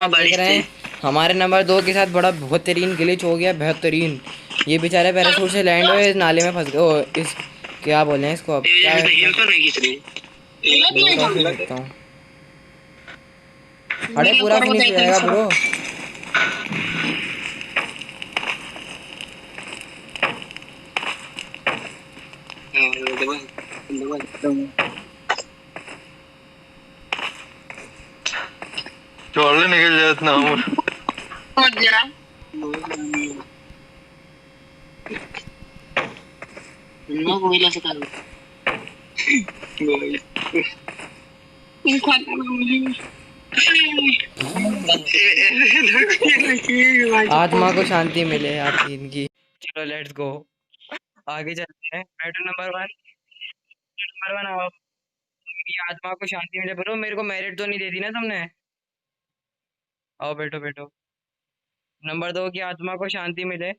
हाँ, देख बारिश रहे थी। हैं हमारे नंबर 2 के साथ बड़ा बेहतरीन ग्लिच हो गया, बेहतरीन। ये बेचारे पैराशूट से लैंड हुए, इस नाले में फंस गए। ओ, इस क्या बोले हैं इसको, अब तेरी क्या वजह से इसका। गेम तो नहीं खींच रही। रुको खींच देता हूँ। अरे पूरा फिनिश हो जाएगा ब्रो। चौड़े निकल जाए इतना हमर। आत्मा को शांति मिले आपकी इनकी। चलो लेट्स गो, आगे चलते हैं। बैठो नंबर 1, नंबर 1 आओ। मेरी आत्मा को शांति मिले ब्रो, मेरे को मेरिट तो नहीं दे दी ना तुमने। आओ बैठो बैठो। नंबर 2 की आत्मा को शांति मिले।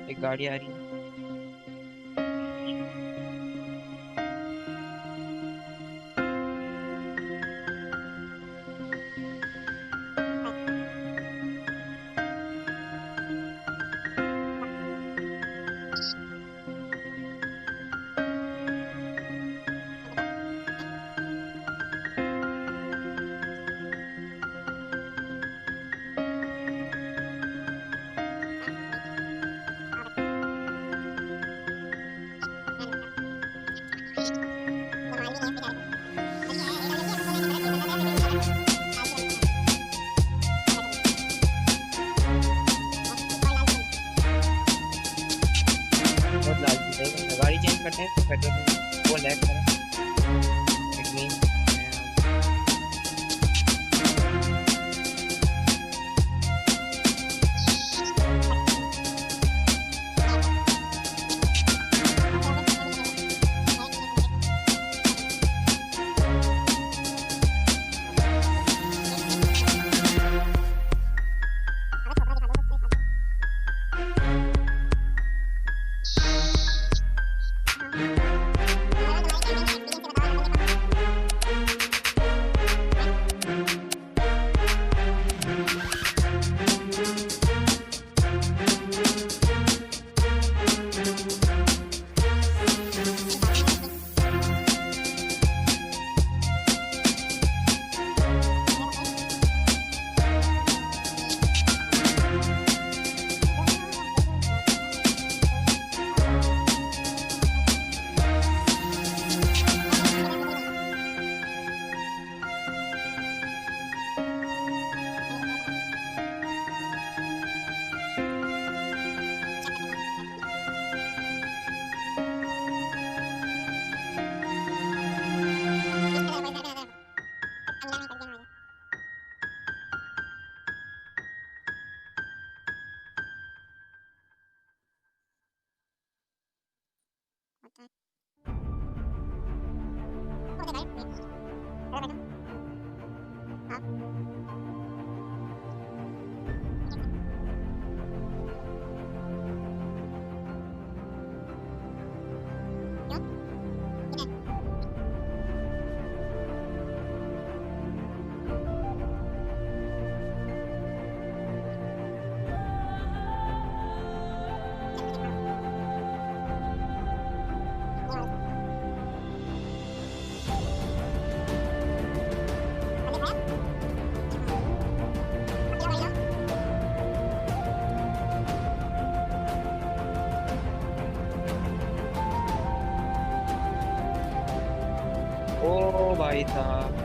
एक गाड़ी आ रही है। बहुत लालची है, गाड़ी चेंज करते हैं तो पेट्रोल वो लैग करें। इट मीन ओ भाई साहब।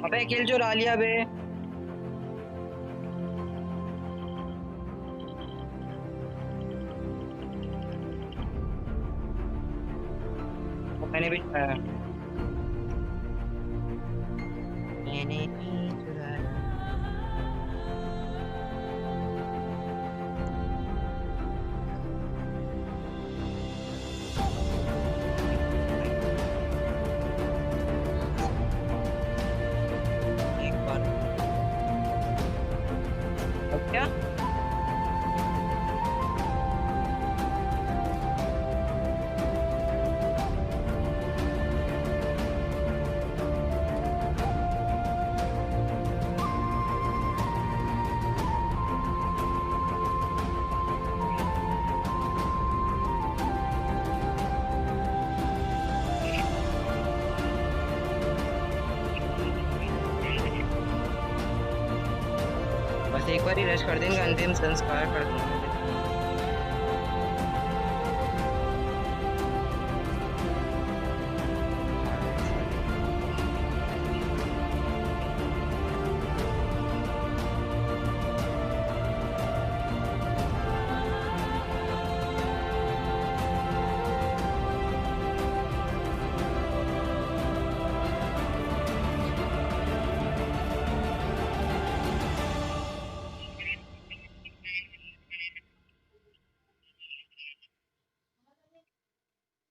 अबे किल जो ला लिया बे। मैंने भी चुराया। मैंने भी चुराया। एक बार अब क्या? बस एक बार ही रश कर देंगे, अंतिम संस्कार कर देंगे।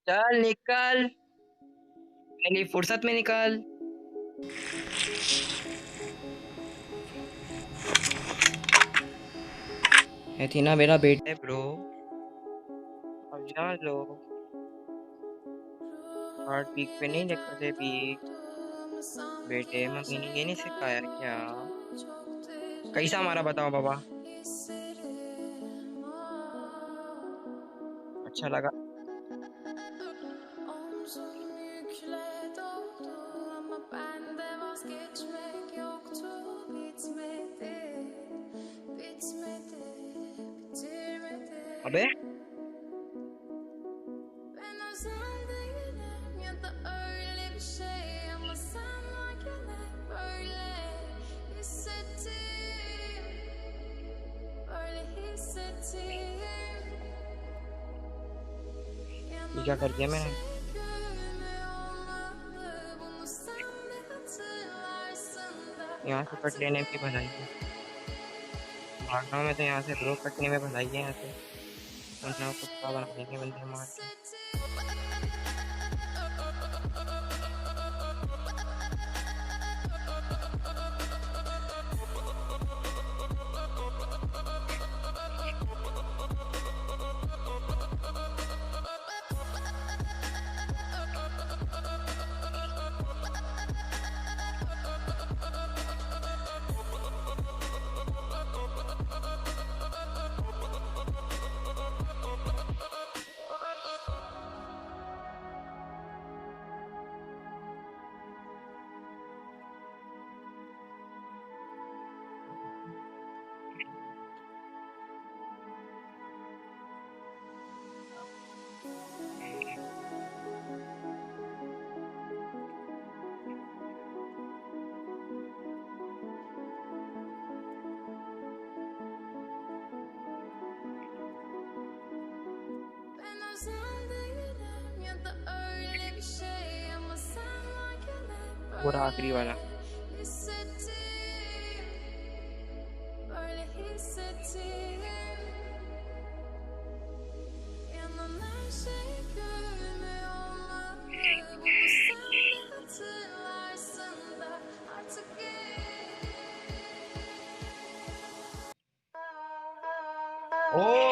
चल निकल, मेरी फुर्सत में निकल। है थी ना मेरा बेटा है ब्रो, अब जा लो। हार्ट बीट पे नहीं लिखा थे बीट। बेटे मम्मी ने ये नहीं सिखाया क्या? कैसा हमारा बताओ बाबा। अच्छा लगा। अबे ये क्या कर दिया मैंने? यहाँ से कट लेने की भलाई है, भागना में तो यहाँ से ब्रो, कटने में भलाई है यहाँ से। वरना कुत्ता बना देंगे बंदे मार के। पूरा आखिरी वाला। ओ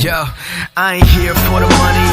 Yo, I ain't here for the money,